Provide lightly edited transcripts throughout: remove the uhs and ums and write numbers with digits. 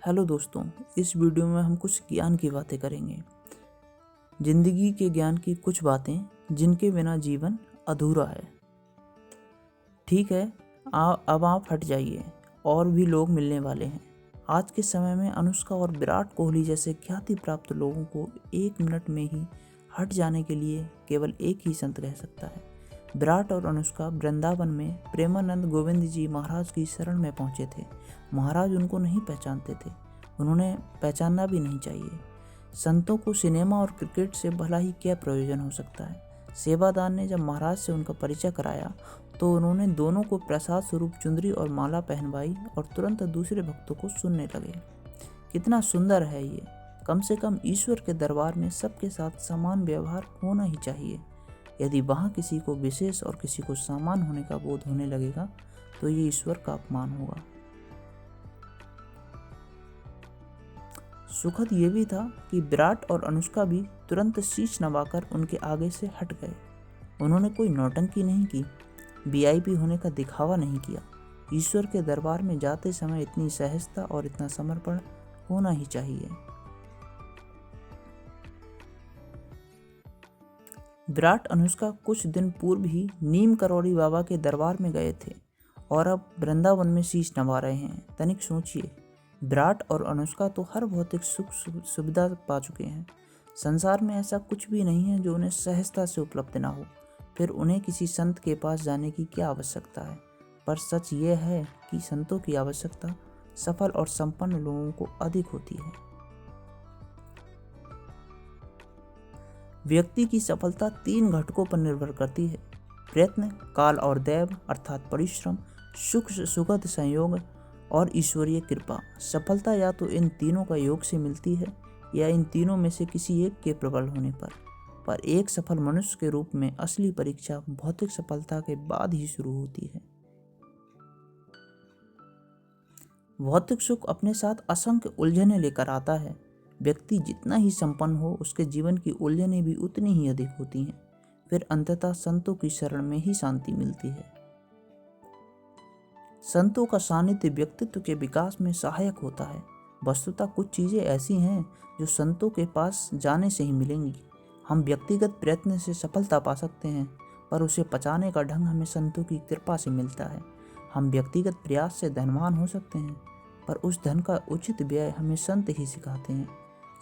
Hello दोस्तों, इस video में हम कुछ ज्ञान की बातें करेंगे। जिंदगी के ज्ञान की कुछ बातें जिनके बिना जीवन अधूरा है। ठीक है, अब आप हट जाइए, और भी लोग मिलने वाले हैं। आज के समय में अनुष्का और विराट कोहली जैसे ख्याति प्राप्त लोगों को 1 मिनट में ही हट जाने के लिए केवल एक ही संत कह सकता है। विराट और अनुष्का वृंदावन में प्रेमानंद गोविंद जी महाराज की शरण में पहुंचे थे। महाराज उनको नहीं पहचानते थे, उन्होंने पहचानना भी नहीं चाहिए। संतों को सिनेमा और क्रिकेट से भला ही क्या प्रयोजन हो सकता है। सेवादार ने जब महाराज से उनका परिचय कराया तो उन्होंने दोनों को प्रसाद स्वरूप चुंदरी और माला पहनवाई और तुरंत दूसरे भक्तों को सुनने लगे। कितना सुंदर है ये। कम से कम ईश्वर के दरबार में सबके साथ समान व्यवहार होना ही चाहिए। यदि वहाँ किसी को विशेष और किसी को समान होने का बोध होने लगेगा तो ये ईश्वर का अपमान होगा। सुखद ये भी था कि विराट और अनुष्का भी तुरंत शीश नवाकर उनके आगे से हट गए। उन्होंने कोई नौटंकी नहीं की, वीआईपी होने का दिखावा नहीं किया। ईश्वर के दरबार में जाते समय इतनी सहजता और इतना समर्पण होना ही चाहिए। विराट अनुष्का कुछ दिन पूर्व ही नीम करौड़ी बाबा के दरबार में गए थे और अब वृंदावन में शीश नवा रहे हैं। तनिक सोचिए, विराट और अनुष्का तो हर भौतिक सुख सुविधा पा चुके हैं। संसार में ऐसा कुछ भी नहीं है जो उन्हें सहजता से उपलब्ध ना हो। फिर उन्हें किसी संत के पास जाने की क्या आवश्यकता है। पर सच ये है कि संतों की आवश्यकता सफल और संपन्न लोगों को अधिक होती है। व्यक्ति की सफलता 3 घटकों पर निर्भर करती है: प्रयत्न, काल और दैव अर्थात परिश्रम, सुखद संयोग और ईश्वरीय कृपा। सफलता या तो इन तीनों का योग से मिलती है या इन तीनों में से किसी एक के प्रबल होने पर एक सफल मनुष्य के रूप में असली परीक्षा भौतिक सफलता के बाद ही शुरू होती है। भौतिक सुख अपने साथ असंख्य उलझने लेकर आता है। व्यक्ति जितना ही संपन्न हो, उसके जीवन की उलझनें भी उतनी ही अधिक होती हैं। फिर अंततः संतों की शरण में ही शांति मिलती है। संतों का सानिध्य व्यक्तित्व के विकास में सहायक होता है। वस्तुतः कुछ चीज़ें ऐसी हैं जो संतों के पास जाने से ही मिलेंगी। हम व्यक्तिगत प्रयत्न से सफलता पा सकते हैं, पर उसे पचाने का ढंग हमें संतों की कृपा से मिलता है। हम व्यक्तिगत प्रयास से धनवान हो सकते हैं, पर उस धन का उचित व्यय हमें संत ही सिखाते हैं।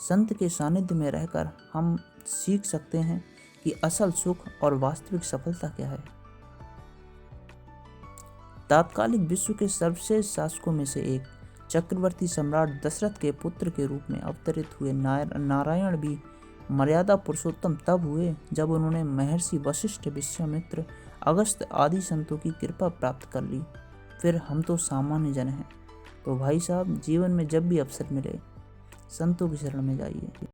संत के सानिध्य में रहकर हम सीख सकते हैं कि असल सुख और वास्तविक सफलता क्या है। तात्कालिक विश्व के सर्वश्रेष्ठ शासकों में से एक चक्रवर्ती सम्राट दशरथ के पुत्र के रूप में अवतरित हुए नारायण भी मर्यादा पुरुषोत्तम तब हुए जब उन्होंने महर्षि वशिष्ठ, विश्वामित्र, अगस्त्य आदि संतों की कृपा प्राप्त कर ली। फिर हम तो सामान्य जन हैं। तो भाई साहब, जीवन में जब भी अवसर मिले संतों की शरण में जाइए।